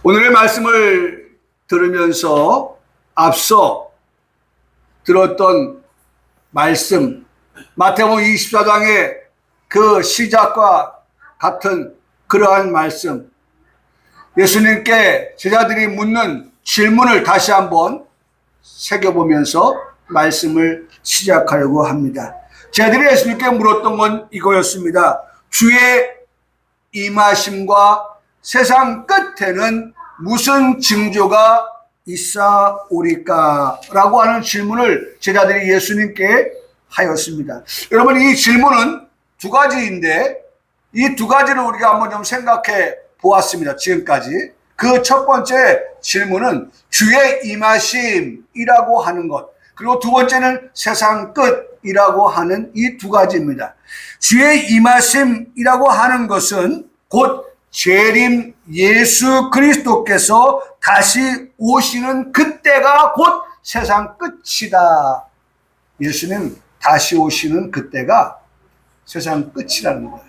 오늘의 말씀을 들으면서 앞서 들었던 말씀, 마태복음 24장의 그 시작과 같은 그러한 말씀, 예수님께 제자들이 묻는 질문을 다시 한번 새겨보면서 말씀을 시작하려고 합니다. 제자들이 예수님께 물었던 건 이거였습니다. 주의 임하심과 세상 끝에는 무슨 징조가 있사오리까? 라고 하는 질문을 제자들이 예수님께 하였습니다. 여러분, 이 질문은 두 가지인데 이 두 가지를 우리가 한번 좀 생각해 보았습니다. 지금까지. 그 첫 번째 질문은 주의 임하심이라고 하는 것, 그리고 두 번째는 세상 끝이라고 하는 이 두 가지입니다. 주의 임하심이라고 하는 것은 곧 재림 예수 그리스도께서 다시 오시는 그때가 곧 세상 끝이다. 예수님 다시 오시는 그때가 세상 끝이라는 거예요.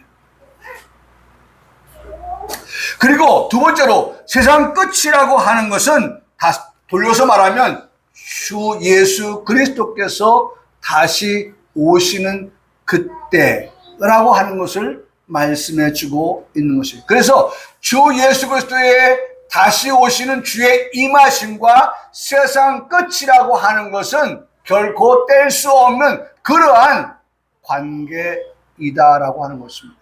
그리고 두 번째로 세상 끝이라고 하는 것은 다 돌려서 말하면 주 예수 그리스도께서 다시 오시는 그때라고 하는 것을 말씀해 주고 있는 것입니다. 그래서 주 예수 그리스도의 다시 오시는 주의 임하심과 세상 끝이라고 하는 것은 결코 뗄 수 없는 그러한 관계이다라고 하는 것입니다.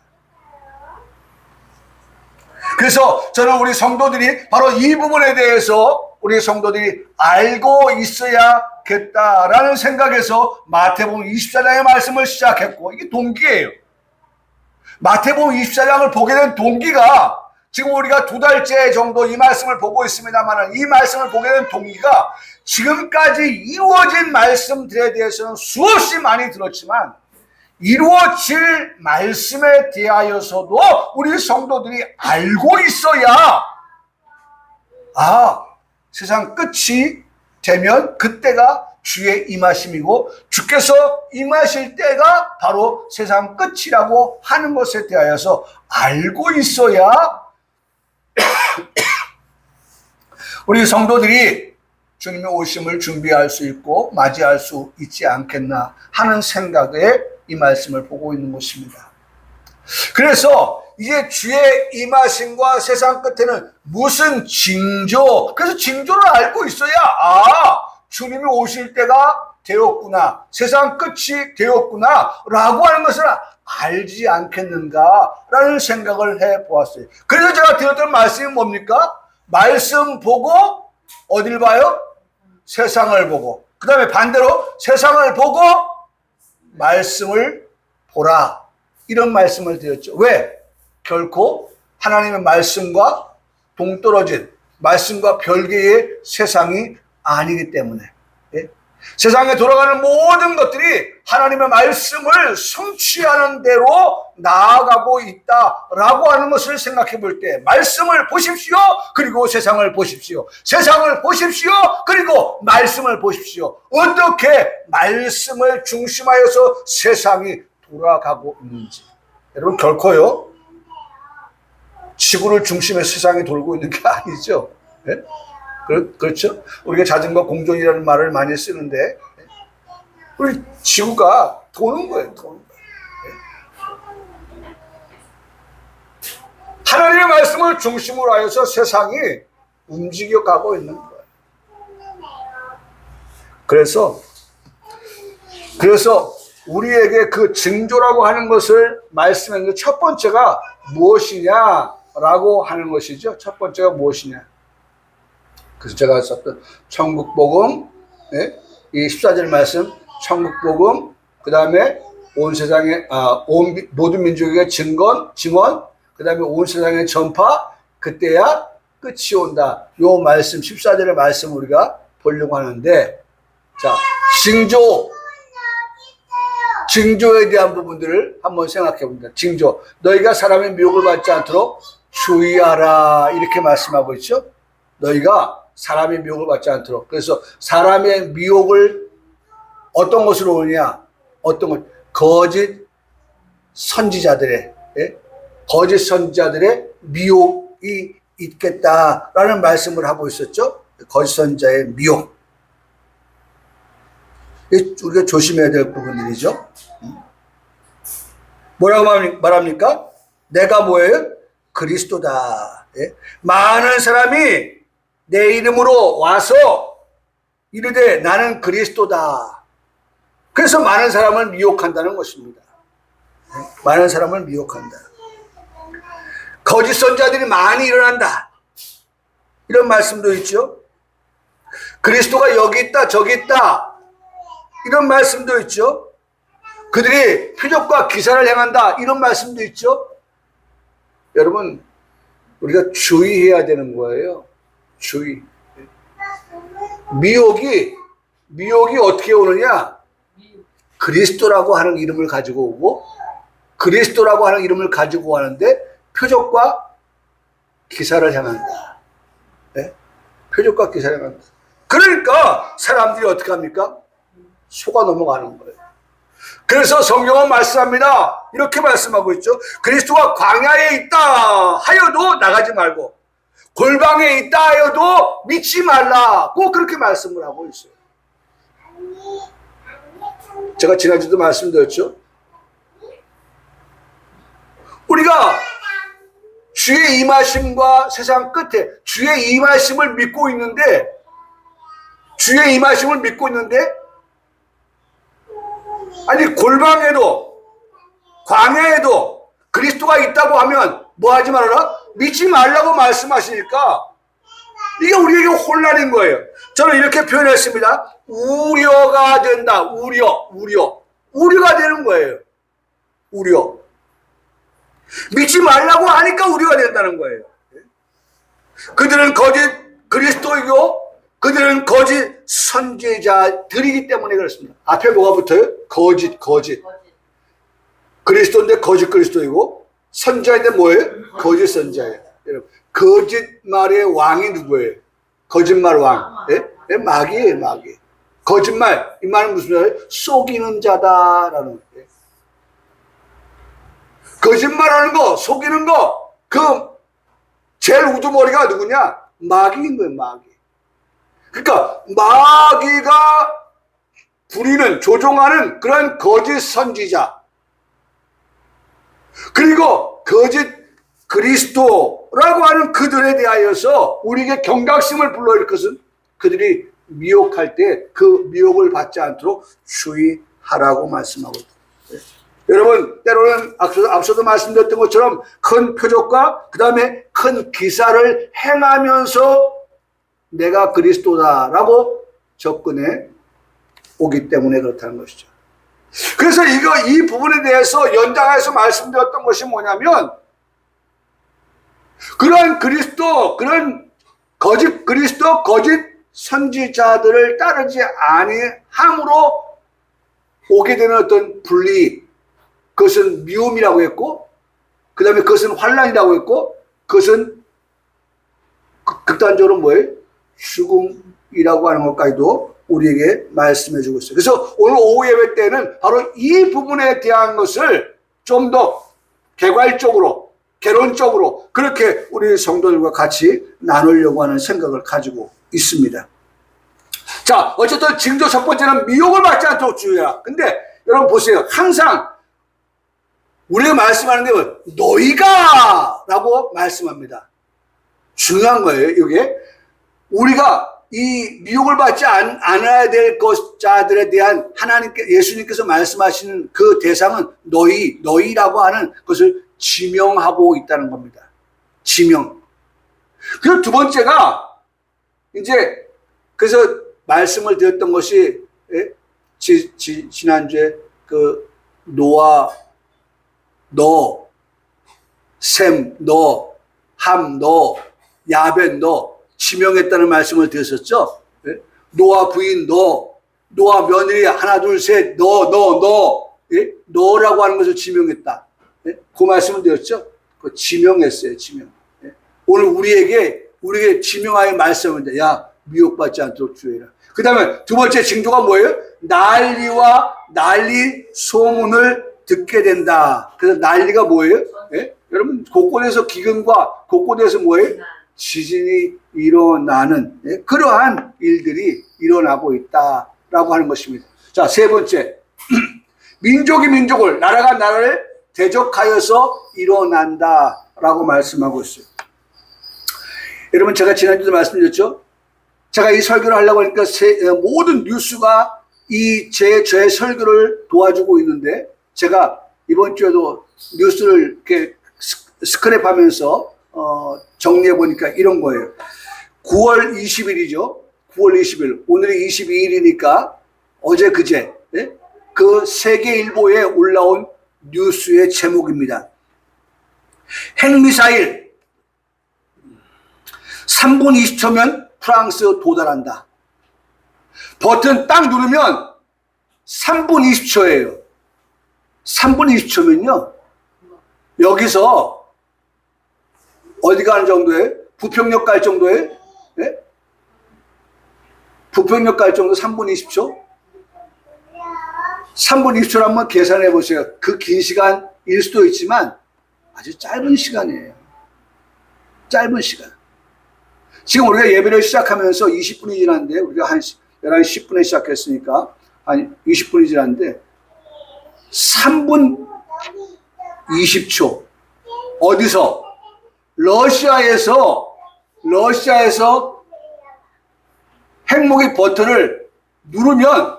그래서 저는 우리 성도들이 바로 이 부분에 대해서 우리 성도들이 알고 있어야겠다라는 생각에서 마태복음 24장의 말씀을 시작했고, 이게 동기예요. 마태복음 24장을 보게 된 동기가, 지금 우리가 두 달째 정도 이 말씀을 보고 있습니다만, 이 말씀을 보게 된 동기가 지금까지 이루어진 말씀들에 대해서는 수없이 많이 들었지만 이루어질 말씀에 대하여서도 우리 성도들이 알고 있어야, 세상 끝이 되면 그때가 주의 임하심이고 주께서 임하실 때가 바로 세상 끝이라고 하는 것에 대하여서 알고 있어야 우리 성도들이 주님의 오심을 준비할 수 있고 맞이할 수 있지 않겠나 하는 생각에 이 말씀을 보고 있는 것입니다. 그래서 이제 주의 임하심과 세상 끝에는 무슨 징조, 그래서 징조를 알고 있어야 주님이 오실 때가 되었구나, 세상 끝이 되었구나 라고 하는 것을 알지 않겠는가 라는 생각을 해보았어요. 그래서 제가 드렸던 말씀이 뭡니까? 말씀 보고 어딜 봐요? 세상을 보고, 그 다음에 반대로 세상을 보고 말씀을 보라, 이런 말씀을 드렸죠. 왜? 결코 하나님의 말씀과 동떨어진, 말씀과 별개의 세상이 아니기 때문에. 예? 세상에 돌아가는 모든 것들이 하나님의 말씀을 성취하는 대로 나아가고 있다라고 하는 것을 생각해 볼 때, 말씀을 보십시오, 그리고 세상을 보십시오. 세상을 보십시오, 그리고 말씀을 보십시오. 어떻게 말씀을 중심하여서 세상이 돌아가고 있는지. 여러분, 결코요 지구를 중심에 세상이 돌고 있는 게 아니죠. 네? 그렇죠? 우리가 자전거 공존이라는 말을 많이 쓰는데 우리 지구가 도는 거예요. 도는 거예요. 네? 하나님의 말씀을 중심으로 하여서 세상이 움직여가고 있는 거예요. 그래서 우리에게 그 징조라고 하는 것을 말씀했는데, 첫 번째가 무엇이냐라고 하는 것이죠. 첫 번째가 무엇이냐. 그래서 제가 썼던 천국복음, 이 14절 말씀, 천국복음, 그 다음에 온 세상에, 모든 민족에게 증언, 그 다음에 온 세상에 전파, 그때야 끝이 온다. 요 말씀, 14절의 말씀 우리가 보려고 하는데, 자, 징조에 대한 부분들을 한번 생각해 봅니다. 징조. 너희가 사람의 미혹을 받지 않도록 주의하라. 이렇게 말씀하고 있죠. 너희가 사람의 미혹을 받지 않도록. 그래서 사람의 미혹을 어떤 것으로 오느냐? 어떤 것? 거짓 선지자들의 미혹이 있겠다라는 말씀을 하고 있었죠. 거짓 선자의 미혹. 우리가 조심해야 될 부분들이죠. 뭐라고 말합니까? 내가 뭐예요? 그리스도다. 예? 많은 사람이 내 이름으로 와서 이르되 나는 그리스도다. 그래서 많은 사람을 미혹한다는 것입니다. 많은 사람을 미혹한다. 거짓 선자들이 많이 일어난다. 이런 말씀도 있죠. 그리스도가 여기 있다 저기 있다. 이런 말씀도 있죠. 그들이 표적과 기사를 행한다. 이런 말씀도 있죠. 여러분, 우리가 주의해야 되는 거예요. 주의. 미혹이 어떻게 오느냐? 그리스도라고 하는 이름을 가지고 오고, 그리스도라고 하는 이름을 가지고 하는데 표적과 기사를 행한다. 네? 표적과 기사를 행한다. 그러니까 사람들이 어떻게 합니까? 속아 넘어가는 거예요. 그래서 성경은 말씀합니다. 이렇게 말씀하고 있죠. 그리스도가 광야에 있다 하여도 나가지 말고, 골방에 있다 하여도 믿지 말라. 꼭 그렇게 말씀을 하고 있어요. 제가 지난주도 말씀드렸죠. 우리가 주의 임하심과 세상 끝에 주의 임하심을 믿고 있는데, 아니 골방에도 광야에도 그리스도가 있다고 하면 뭐 하지 말아라? 믿지 말라고 말씀하시니까 이게 우리에게 혼란인 거예요. 저는 이렇게 표현했습니다. 우려가 된다. 우려가 되는 거예요. 우려. 믿지 말라고 하니까 우려가 된다는 거예요. 그들은 거짓 그리스도이고 그들은 거짓 선지자들이기 때문에 그렇습니다. 앞에 뭐가 붙어요? 거짓. 그리스도인데 거짓 그리스도이고, 선지자인데 뭐예요? 거짓 선지자예요. 여러분, 거짓말의 왕이 누구예요? 거짓말 왕. 예? 마귀예요, 마귀. 거짓말. 이 말은 무슨 말이에요? 속이는 자다라는 거예요. 거짓말하는 거, 속이는 거, 그 제일 우두머리가 누구냐? 마귀인 거예요, 마귀. 그러니까 마귀가 부리는, 조종하는 그런 거짓 선지자, 그리고 거짓 그리스도라고 하는 그들에 대하여서 우리에게 경각심을 불러일 것은 그들이 미혹할 때 그 미혹을 받지 않도록 주의하라고 말씀하고 있습니다. 여러분, 때로는 앞서도 말씀드렸던 것처럼 큰 표적과 그 다음에 큰 기사를 행하면서 내가 그리스도다라고 접근해 오기 때문에 그렇다는 것이죠. 그래서 이 부분에 대해서 연장해서 말씀드렸던 것이 뭐냐면, 그런 그리스도, 그런 거짓 그리스도, 거짓 선지자들을 따르지 아니함으로 오게 되는 어떤 분리, 그것은 미움이라고 했고, 그 다음에 그것은 환란이라고 했고, 그것은 극단적으로 뭐예요? 죽음이라고 하는 것까지도 우리에게 말씀해 주고 있어요. 그래서 오늘 오후 예배 때는 바로 이 부분에 대한 것을 좀 더 개괄적으로, 개론적으로 그렇게 우리 성도들과 같이 나누려고 하는 생각을 가지고 있습니다. 자, 어쨌든 징조 첫 번째는 미혹을 받지 않도록 주의해라. 근데 여러분 보세요. 항상 우리가 말씀하는 게 너희가 라고 말씀합니다. 중요한 거예요. 이게 우리가 이 미혹을 받지 않아야 될 자들에 대한 예수님께서 말씀하시는 그 대상은 너희라고 하는 것을 지명하고 있다는 겁니다. 지명. 그리고 두 번째가 이제 그래서 말씀을 드렸던 것이 지난주에 그 노아 너, 셈 너, 함 너, 야벳 너 지명했다는 말씀을 드렸었죠. 노아 부인 너, 노아 며느리 하나 둘 셋 너, 너라고 하는 것을 지명했다. 그 말씀을 드렸죠. 그 지명했어요. 지명. 오늘 우리에게 지명하여 말씀하는데, 야, 미혹받지 않도록 주의해라. 그 다음에 두 번째 징조가 뭐예요? 난리 소문을 듣게 된다. 그래서 난리가 뭐예요? 여러분, 곳곳에서 기근과 곳곳에서 뭐예요? 지진이 일어나는 그러한 일들이 일어나고 있다라고 하는 것입니다. 자, 세 번째. 민족이 민족을, 나라가 나라를 대적하여서 일어난다라고 말씀하고 있어요. 여러분, 제가 지난주도 말씀드렸죠? 제가 이 설교를 하려고 하니까 모든 뉴스가 저의 설교를 도와주고 있는데, 제가 이번 주에도 뉴스를 이렇게 스크랩하면서 정리해 보니까 이런 거예요. 9월 20일이죠. 9월 20일. 오늘이 22일이니까 어제 그제 그 세계일보에 올라온 뉴스의 제목입니다. 핵미사일 3분 20초면 프랑스 도달한다. 버튼 딱 누르면 3분 20초예요. 3분 20초면요. 여기서 어디 가는 정도에? 부평역 갈 정도에? 네? 부평역 갈 정도 3분 20초? 3분 20초를 한번 계산해 보세요. 그 긴 시간일 수도 있지만 아주 짧은 시간이에요. 짧은 시간. 지금 우리가 예배를 시작하면서 20분이 지났는데, 우리가 한 11시 10분에 시작했으니까 한 20분이 지났는데 3분 20초. 어디서? 러시아에서 핵무기 버튼을 누르면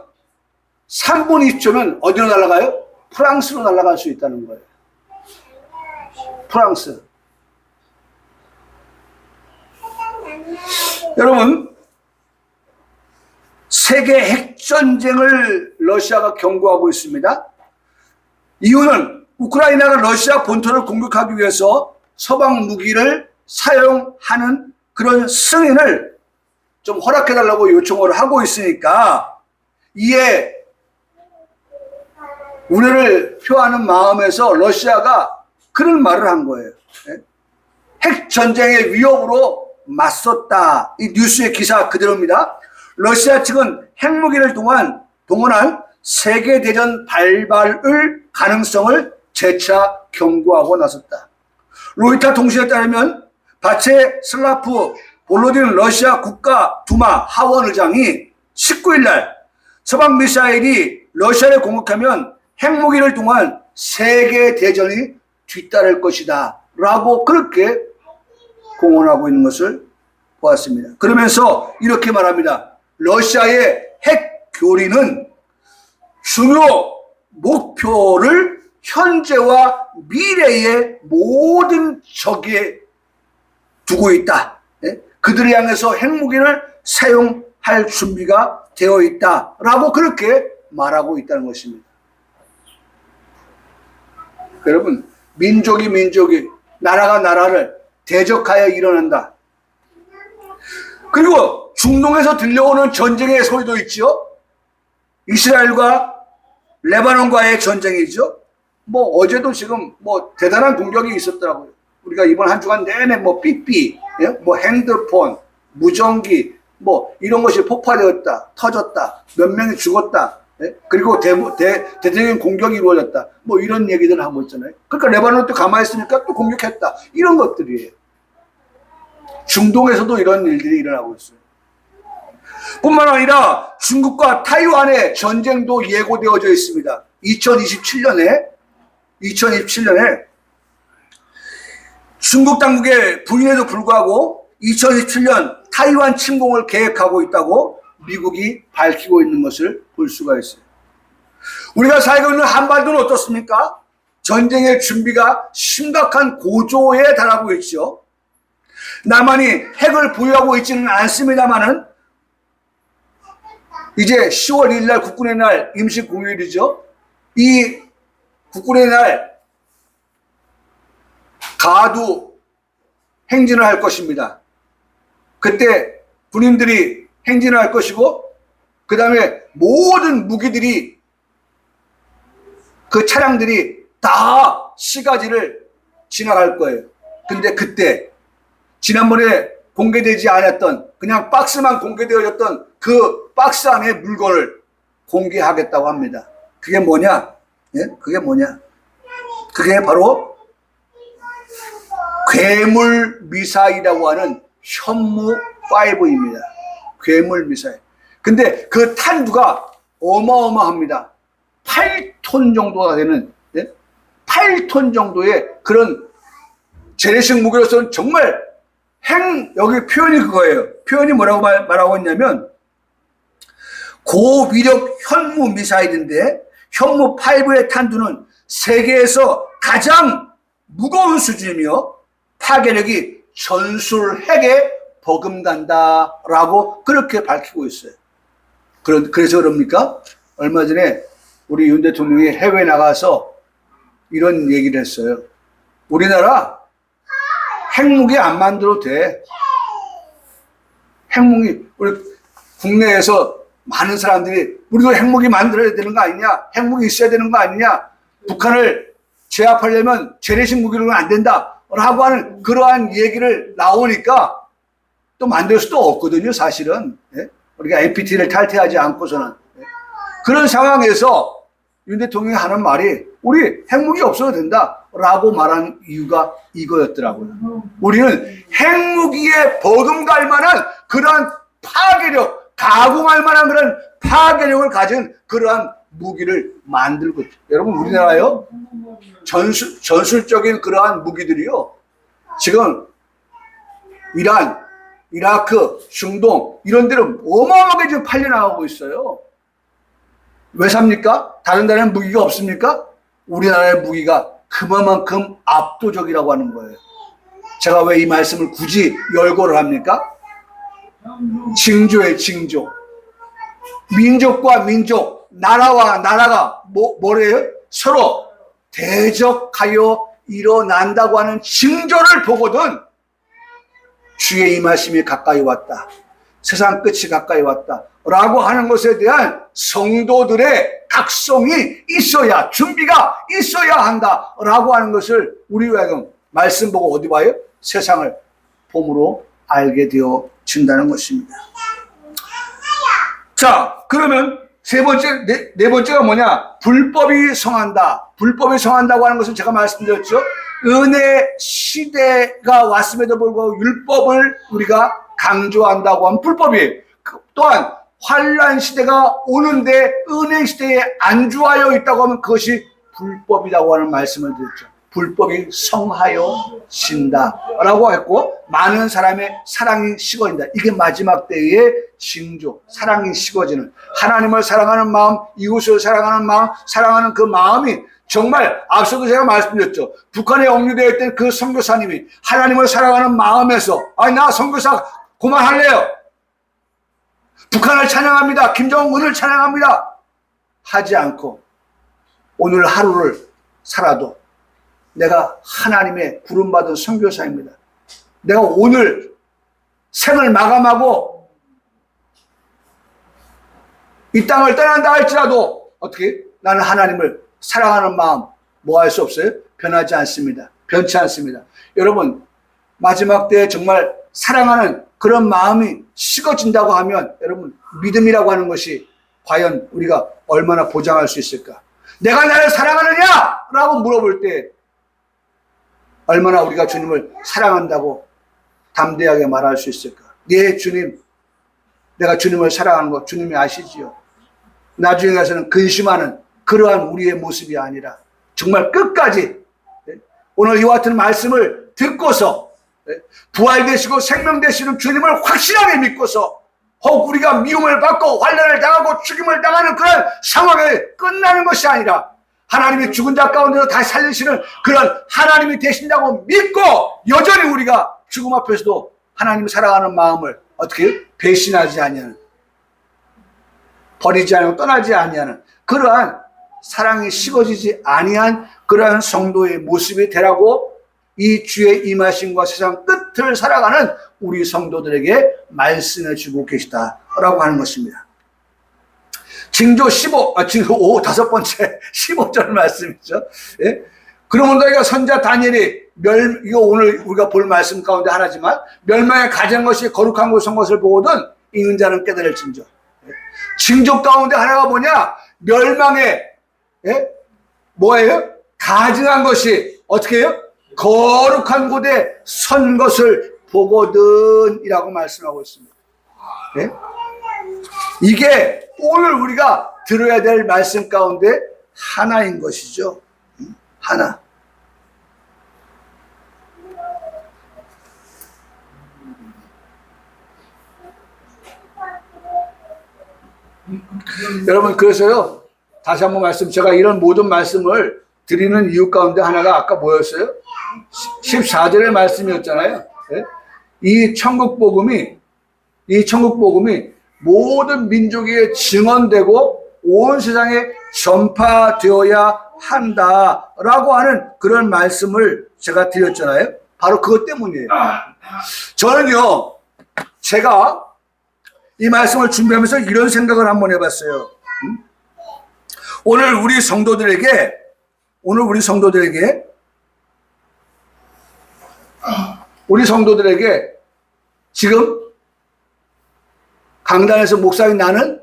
3분 20초면 어디로 날아가요? 프랑스로 날아갈 수 있다는 거예요. 프랑스. 여러분, 세계 핵전쟁을 러시아가 경고하고 있습니다. 이유는 우크라이나가 러시아 본토를 공격하기 위해서 서방 무기를 사용하는 그런 승인을 좀 허락해달라고 요청을 하고 있으니까, 이에 우려를 표하는 마음에서 러시아가 그런 말을 한 거예요. 핵전쟁의 위협으로 맞섰다. 이 뉴스의 기사 그대로입니다. 러시아 측은 핵무기를 동원한 세계대전 발발을 가능성을 재차 경고하고 나섰다. 로이터 통신에 따르면 바체슬라프 볼로딘 러시아 국가두마 하원의장이 19일 날 서방 미사일이 러시아를 공격하면 핵무기를 통한 세계대전이 뒤따를 것이다 라고 그렇게 공언하고 있는 것을 보았습니다. 그러면서 이렇게 말합니다. 러시아의 핵교리는 중요 목표를 현재와 미래의 모든 적에 두고 있다. 그들을 향해서 핵무기를 사용할 준비가 되어 있다라고 그렇게 말하고 있다는 것입니다. 여러분, 민족이 나라가 나라를 대적하여 일어난다. 그리고 중동에서 들려오는 전쟁의 소리도 있죠. 이스라엘과 레바논과의 전쟁이죠. 어제도 지금 대단한 공격이 있었더라고요. 우리가 이번 한 주간 내내 삐삐, 핸드폰, 무전기, 이런 것이 폭파되었다, 터졌다, 몇 명이 죽었다, 그리고 대대적인 공격이 이루어졌다, 이런 얘기들을 하고 있잖아요. 그러니까 레바논도 가만히 있으니까 또 공격했다. 이런 것들이에요. 중동에서도 이런 일들이 일어나고 있어요. 뿐만 아니라 중국과 타이완의 전쟁도 예고되어져 있습니다. 2027년에 중국 당국의 부인에도 불구하고 2027년 타이완 침공을 계획하고 있다고 미국이 밝히고 있는 것을 볼 수가 있어요. 우리가 살고 있는 한반도는 어떻습니까? 전쟁의 준비가 심각한 고조에 달하고 있죠. 남한이 핵을 보유하고 있지는 않습니다만은 이제 10월 1일 날 국군의 날 임시 공휴일이죠. 이 국군의 날 가두 행진을 할 것입니다. 그때 군인들이 행진을 할 것이고, 그 다음에 모든 무기들이, 그 차량들이 다 시가지를 지나갈 거예요. 근데 그때 지난번에 공개되지 않았던, 그냥 박스만 공개되어졌던 그 박스 안에 물건을 공개하겠다고 합니다. 그게 뭐냐? 그게 바로 괴물 미사일이라고 하는 현무 5입니다. 괴물 미사일. 근데 그 탄두가 어마어마합니다. 8톤 정도가 되는, 8톤 정도의 그런 재래식 무기로서는 정말 여기 표현이 그거예요. 표현이 뭐라고 말하고 있냐면, 고위력 현무 미사일인데, 현무 5의 탄두는 세계에서 가장 무거운 수준이며, 파괴력이 전술 핵에 버금간다라고 그렇게 밝히고 있어요. 그래서 그럽니까? 얼마 전에 우리 윤 대통령이 해외에 나가서 이런 얘기를 했어요. 우리나라 핵무기 안 만들어도 돼. 핵무기, 우리 국내에서 많은 사람들이 우리도 핵무기 만들어야 되는 거 아니냐? 핵무기 있어야 되는 거 아니냐? 북한을 제압하려면 재래식 무기로는 안 된다. 라고 하는 그러한 얘기를 나오니까 또 만들 수도 없거든요, 사실은. 우리가 NPT를 탈퇴하지 않고서는. 그런 상황에서 윤 대통령이 하는 말이 우리 핵무기 없어도 된다 라고 말한 이유가 이거였더라고요. 우리는 핵무기에 버금갈 만한 그러한 파괴력, 가공할 만한 그런 파괴력을 가진 그러한 무기를 만들고 있죠. 여러분, 우리나라요, 전술적인 그러한 무기들이요, 지금 이란, 이라크, 중동 이런 데로 어마어마하게 지금 팔려나가고 있어요. 왜 삽니까? 다른 나라는 무기가 없습니까? 우리나라의 무기가 그만큼 압도적이라고 하는 거예요. 제가 왜 이 말씀을 굳이 열거를 합니까? 징조예요, 징조. 민족과 민족, 나라와 나라가 뭐래요? 서로 대적하여 일어난다고 하는 징조를 보거든 주의 임하심이 가까이 왔다, 세상 끝이 가까이 왔다 라고 하는 것에 대한 성도들의 각성이 있어야, 준비가 있어야 한다 라고 하는 것을 우리 말씀 보고 어디 봐요? 세상을 봄으로 알게 되어진다는 것입니다. 자, 그러면 네 번째가 뭐냐? 불법이 성한다. 불법이 성한다고 하는 것은 제가 말씀드렸죠. 은혜 시대가 왔음에도 불구하고 율법을 우리가 강조한다고 하면 불법이에요. 또한 환란 시대가 오는데 은혜 시대에 안주하여 있다고 하면 그것이 불법이라고 하는 말씀을 드렸죠. 불법이 성하여진다 라고 했고, 많은 사람의 사랑이 식어진다. 이게 마지막 때의 징조, 사랑이 식어지는, 하나님을 사랑하는 마음, 이웃을 사랑하는 마음, 사랑하는 그 마음이 정말, 앞서도 제가 말씀드렸죠. 북한에 억류되어 있던 그 선교사님이 하나님을 사랑하는 마음에서, 아니 나 선교사 그만할래요, 북한을 찬양합니다, 김정은을 찬양합니다 하지 않고 오늘 하루를 살아도 내가 하나님의 부름받은 선교사입니다, 내가 오늘 생을 마감하고 이 땅을 떠난다 할지라도 어떻게 나는 하나님을 사랑하는 마음 뭐 할 수 없어요? 변하지 않습니다. 변치 않습니다. 여러분, 마지막 때에 정말 사랑하는 그런 마음이 식어진다고 하면 여러분, 믿음이라고 하는 것이 과연 우리가 얼마나 보장할 수 있을까? 내가 나를 사랑하느냐? 라고 물어볼 때 얼마나 우리가 주님을 사랑한다고 담대하게 말할 수 있을까? 예, 주님, 내가 주님을 사랑하는 거 주님이 아시지요. 나중에 가서는 근심하는 그러한 우리의 모습이 아니라 정말 끝까지 오늘 이와 같은 말씀을 듣고서 부활되시고 생명되시는 주님을 확실하게 믿고서 혹 우리가 미움을 받고 환난을 당하고 죽임을 당하는 그런 상황에 끝나는 것이 아니라 하나님이 죽은 자 가운데서 다시 살리시는 그런 하나님이 되신다고 믿고 여전히 우리가 죽음 앞에서도 하나님을 사랑하는 마음을 어떻게 배신하지 아니하는, 버리지 않고 떠나지 아니하는 그러한 사랑이 식어지지 아니한 그러한 성도의 모습이 되라고 이 주의 임하심과 세상 끝을 살아가는 우리 성도들에게 말씀해 주고 계시다라고 하는 것입니다. 징조 5, 다섯 번째 15절 말씀이죠. 예? 그러면 너희가 선자 다니엘이 이거 오늘 우리가 볼 말씀 가운데 하나지만 멸망에 가장 것이 거룩한 곳인 것을 보거든 읽는 자는 깨달을 징조. 예? 징조 가운데 하나가 뭐냐? 멸망에 뭐예요? 가증한 것이 어떻게 해요? 거룩한 곳에 선 것을 보거든 이라고 말씀하고 있습니다. 네? 이게 오늘 우리가 들어야 될 말씀 가운데 하나인 것이죠. 하나. 여러분, 그래서요, 다시 한번 제가 이런 모든 말씀을 드리는 이유 가운데 하나가 아까 뭐였어요? 14절의 말씀이었잖아요. 네? 이 천국복음이 모든 민족에게 증언되고 온 세상에 전파되어야 한다라고 하는 그런 말씀을 제가 드렸잖아요. 바로 그것 때문이에요. 저는요, 제가 이 말씀을 준비하면서 이런 생각을 한번 해봤어요. 오늘 우리 성도들에게 지금 강단에서 목사인 나는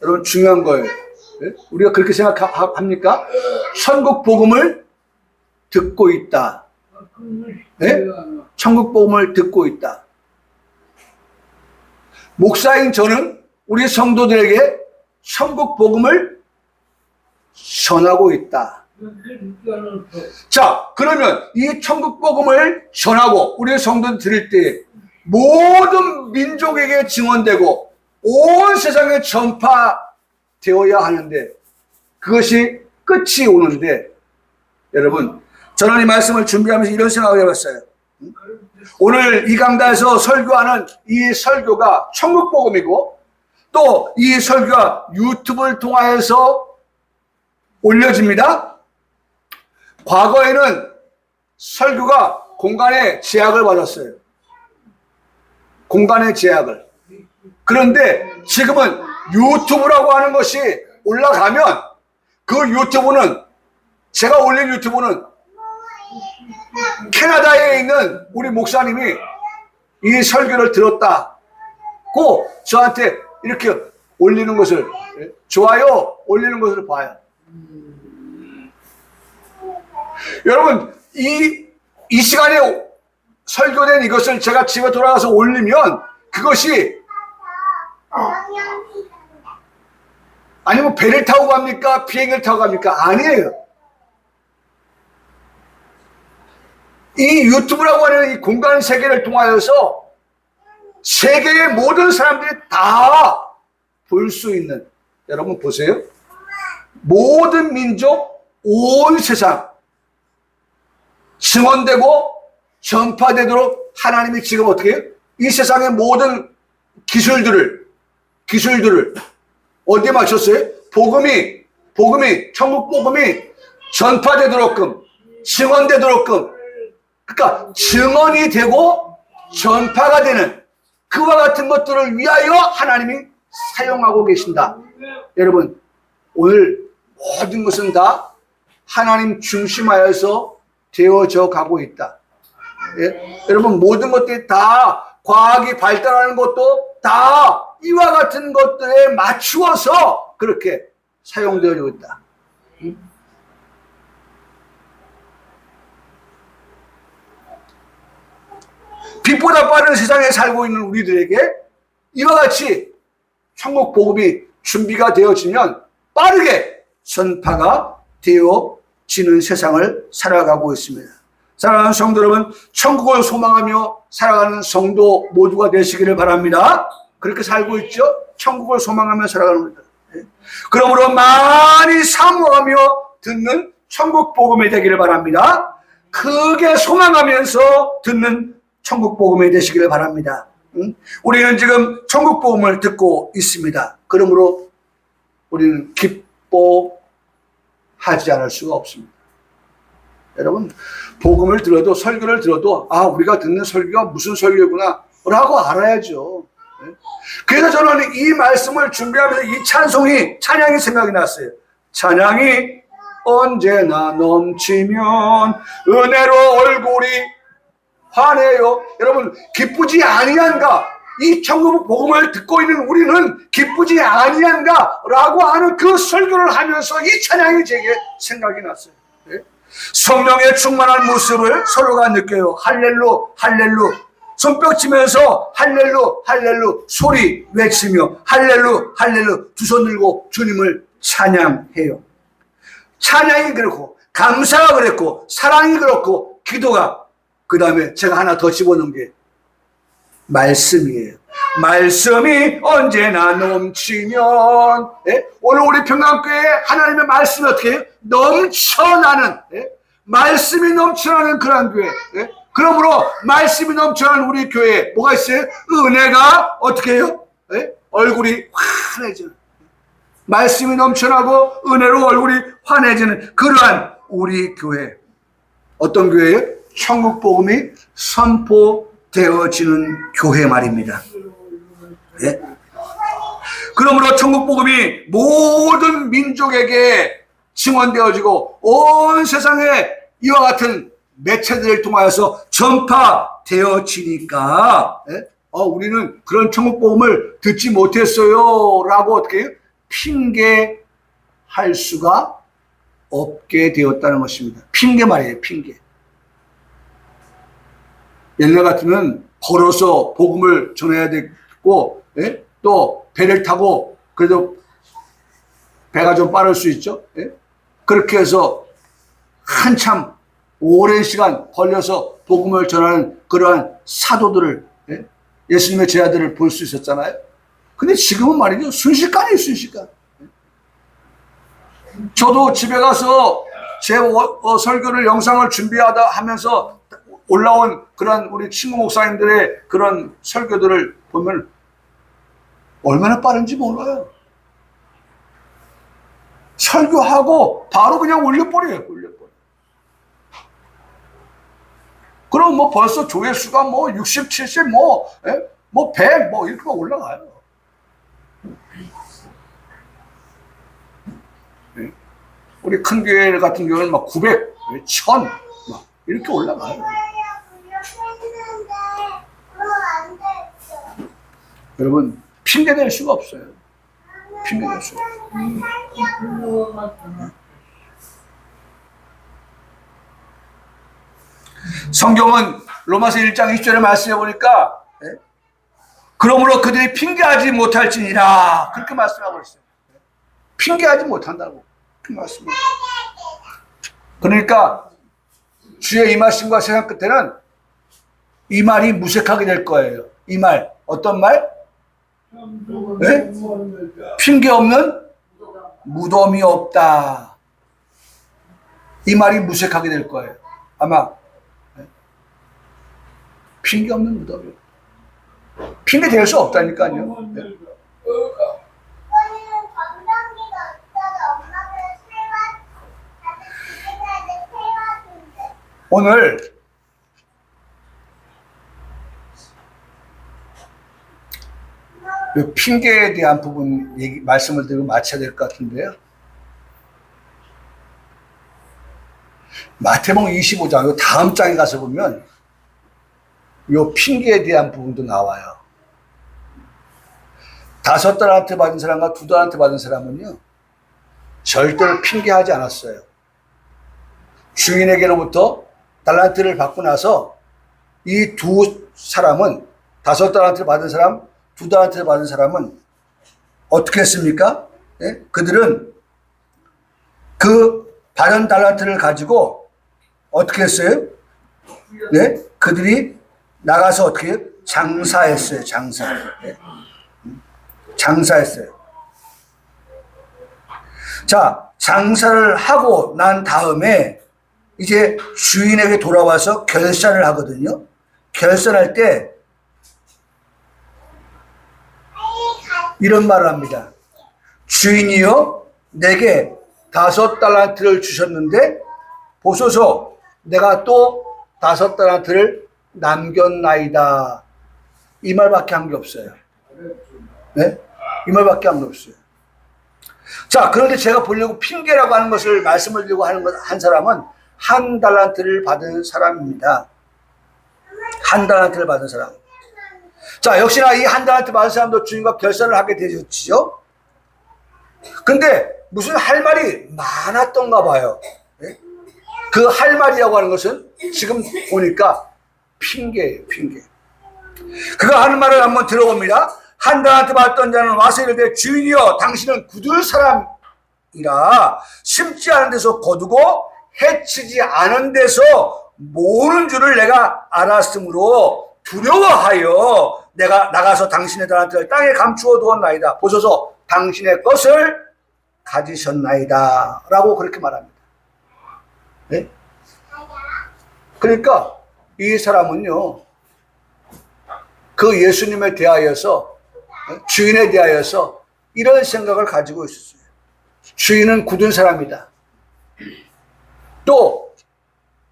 여러분 중요한 거예요. 우리가 그렇게 생각합니까? 천국 복음을 듣고 있다. 네? 천국 복음을 듣고 있다. 목사인 저는 우리 성도들에게 천국 복음을 전하고 있다. 자, 그러면 이 천국 복음을 전하고 우리 성도들 들을 때 모든 민족에게 증언되고 온 세상에 전파되어야 하는데 그것이 끝이 오는데 여러분, 저는 이 말씀을 준비하면서 이런 생각을 해봤어요. 오늘 이 강단에서 설교하는 이 설교가 천국 복음이고 또 이 설교가 유튜브를 통하여서 올려집니다. 과거에는 설교가 공간의 제약을 받았어요. 공간의 제약을. 그런데 지금은 유튜브라고 하는 것이 올라가면 그 유튜브는, 제가 올린 유튜브는 캐나다에 있는 우리 목사님이 이 설교를 들었다고 저한테 이렇게 올리는 것을, 좋아요 올리는 것을 봐요. 여러분, 이 시간에 설교된 이것을 제가 집에 돌아가서 올리면 그것이 아니면 배를 타고 갑니까? 비행기를 타고 갑니까? 아니에요. 이 유튜브라고 하는 이 공간 세계를 통하여서 세계의 모든 사람들이 다 볼 수 있는, 여러분 보세요. 모든 민족, 온 세상 증언되고 전파되도록 하나님이 지금 어떻게 해요? 이 세상의 모든 기술들을 어디에 맞췄어요? 복음이 천국 복음이 전파되도록끔, 증언되도록끔, 그러니까 증언이 되고 전파가 되는 그와 같은 것들을 위하여 하나님이 사용하고 계신다. 여러분, 오늘 모든 것은 다 하나님 중심하여서 되어져 가고 있다. 예? 여러분, 모든 것들이 다 과학이 발달하는 것도 다 이와 같은 것들에 맞추어서 그렇게 사용되어지고 있다. 빛보다 빠른 세상에 살고 있는 우리들에게 이와 같이 천국 복음이 준비가 되어지면 빠르게 전파가 되어지는 세상을 살아가고 있습니다. 사랑하는 성도 여러분, 천국을 소망하며 살아가는 성도 모두가 되시기를 바랍니다. 그렇게 살고 있죠? 천국을 소망하며 살아가는 겁니다. 그러므로 많이 사모하며 듣는 천국 복음이 되기를 바랍니다. 크게 소망하면서 듣는 천국 복음이 되시기를 바랍니다. 우리는 지금 천국 복음을 듣고 있습니다. 그러므로 우리는 기뻐하지 않을 수가 없습니다. 여러분, 복음을 들어도, 설교를 들어도, 우리가 듣는 설교가 무슨 설교구나 라고 알아야죠. 그래서 저는 이 말씀을 준비하면서 이 찬양이 생각이 났어요. 찬양이 언제나 넘치면 은혜로 얼굴이 환해요. 여러분, 기쁘지 아니한가? 이 천국 복음을 듣고 있는 우리는 기쁘지 아니한가? 라고 하는 그 설교를 하면서 이 찬양이 제게 생각이 났어요. 성령의 충만한 모습을 서로가 느껴요. 할렐루, 할렐루. 손뼉 치면서 할렐루 할렐루 소리 외치며 할렐루 할렐루 두 손 들고 주님을 찬양해요. 찬양이 그렇고 감사가 그랬고 사랑이 그렇고 기도가, 그 다음에 제가 하나 더 집어넣은 게 말씀이에요. 말씀이 언제나 넘치면, 예? 오늘 우리 평강교회 하나님의 말씀이 어떻게 해요? 넘쳐나는, 예? 말씀이 넘쳐나는 그런 교회. 예? 그러므로 말씀이 넘쳐나는 우리 교회에 뭐가 있어요? 은혜가 어떻게 해요? 예? 얼굴이 환해지는, 말씀이 넘쳐나고 은혜로 얼굴이 환해지는 그러한 우리 교회. 어떤 교회예요? 천국 복음이 선포되어지는 교회 말입니다. 예? 그러므로 천국 복음이 모든 민족에게 증언되어지고 온 세상에 이와 같은 매체들을 통하여서 전파되어지니까, 예? 우리는 그런 천국 복음을 듣지 못했어요 라고 어떻게 해요? 핑계할 수가 없게 되었다는 것입니다. 핑계 말이에요. 핑계. 옛날 같으면 걸어서 복음을 전해야 되고, 예? 또 배를 타고, 그래도 배가 좀 빠를 수 있죠. 예? 그렇게 해서 한참 오랜 시간 걸려서 복음을 전하는 그러한 사도들을, 예? 예수님의 제자들을 볼 수 있었잖아요. 근데 지금은 말이죠, 순식간이에요. 순식간. 저도 집에 가서 제 설교를 영상을 준비하다 하면서 올라온 그런 우리 친구 목사님들의 그런 설교들을 보면 얼마나 빠른지 몰라요. 설교하고 바로 그냥 올려버려요. 그럼 뭐 벌써 조회수가 뭐 60, 70, 뭐 100, 뭐 이렇게 올라가요. 우리 큰 교회 같은 경우는 막 900, 1000, 막 이렇게 올라가요. 여러분, 핑계댈 수가 없어요. 핑계댈 수가 없어요. 성경은 로마서 1장 20절에 말씀해 보니까, 그러므로 그들이 핑계하지 못할지니라, 그렇게 말씀하고 있어요. 핑계하지 못한다고 그 말씀입니다. 그러니까 주의 임하심과 세상 끝에는 이 말이 무색하게 될 거예요. 이 말, 어떤 말? 네? 핑계 없는 무덤이 없다. 이 말이 무색하게 될 거예요. 아마 핑계 없는 무덤이, 핑계 될 수 없다니까요. 네. 오늘 핑계에 대한 부분 말씀을 드리고 마쳐야 될 것 같은데요. 마태복음 25장 다음 장에 가서 보면 이 핑계에 대한 부분도 나와요. 5달란트 받은 사람과 2달란트 받은 사람은요, 절대로 핑계하지 않았어요. 주인에게로부터 달란트를 받고 나서 이 두 사람은, 5달란트를 받은 사람, 2달란트를 받은 사람은 어떻게 했습니까? 네? 그들은 그 받은 달란트를 가지고 어떻게 했어요? 네? 그들이 나가서 어떻게 해요? 장사했어요. 장사. 네? 장사했어요. 자, 장사를 하고 난 다음에 이제 주인에게 돌아와서 결산을 하거든요. 결산할 때 이런 말을 합니다. 주인이요, 내게 5달란트를 주셨는데 보소서, 내가 또 5달란트를 남겼나이다. 이 말밖에 한 게 없어요. 네? 이 말밖에 한 게 없어요. 자, 그런데 제가 보려고 핑계라고 하는 것을 말씀을 드리고 한 사람은 1달란트를 받은 사람입니다. 1달란트를 받은 사람. 자, 역시나 이 1달란트 받은 사람도 주인과 결산을 하게 되셨죠. 근데 무슨 할 말이 많았던가 봐요. 네? 그 할 말이라고 하는 것은 지금 보니까 핑계예요, 핑계. 그가 하는 말을 한번 들어봅니다. 한 달란트 받던 자는 와서 이르되 주인이여 당신은 굳은 사람이라 심지 않은 데서 거두고 해치지 않은 데서 모으는 줄을 내가 알았으므로 두려워하여 내가 나가서 당신의 달란트를 땅에 감추어 두었나이다. 보소서 당신의 것을 가지셨나이다 라고 그렇게 말합니다. 네? 그러니까 이 사람은요 그 예수님에 대하여서 주인에 대하여서 이런 생각을 가지고 있었어요. 주인은 굳은 사람이다. 또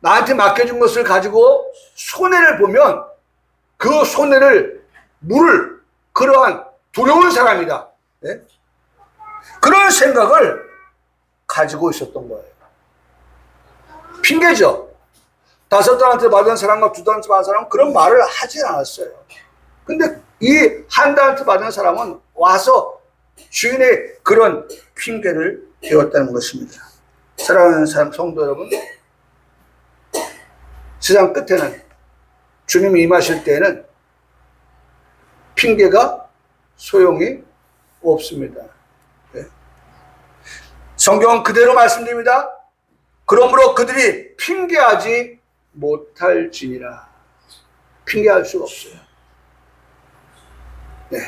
나한테 맡겨준 것을 가지고 손해를 보면 그 손해를 물을 그러한 두려운 사람이다. 네? 그런 생각을 가지고 있었던 거예요. 핑계죠. 5달란트 받은 사람과 2달란트 받은 사람은 그런 말을 하지 않았어요. 근데 이 1달란트 받은 사람은 와서 주인의 그런 핑계를 대었다는 것입니다. 사랑하는 성도 여러분, 세상 끝에는 주님이 임하실 때에는 핑계가 소용이 없습니다. 네. 성경은 그대로 말씀드립니다. 그러므로 그들이 핑계하지 못할지니라. 핑계할 수가 없어요. 네.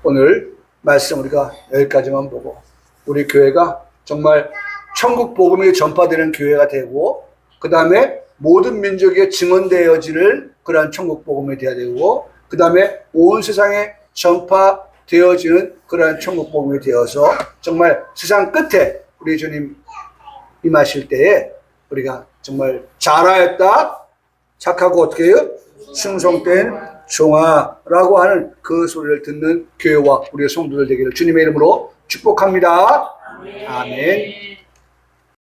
오늘 말씀 우리가 여기까지만 보고 우리 교회가 정말 천국 복음이 전파되는 교회가 되고 그 다음에 모든 민족에 증언되어지는 그러한 천국 복음이 되어야 되고 그 다음에 온 세상에 전파되어지는 그러한 천국 복음이 되어서 정말 세상 끝에 우리 주님 임하실 때에 우리가 정말 잘하였다 착하고 어떻게 해요? 충성된 종아라고 하는 그 소리를 듣는 교회와 우리의 성도들 되기를 주님의 이름으로 축복합니다. 아멘.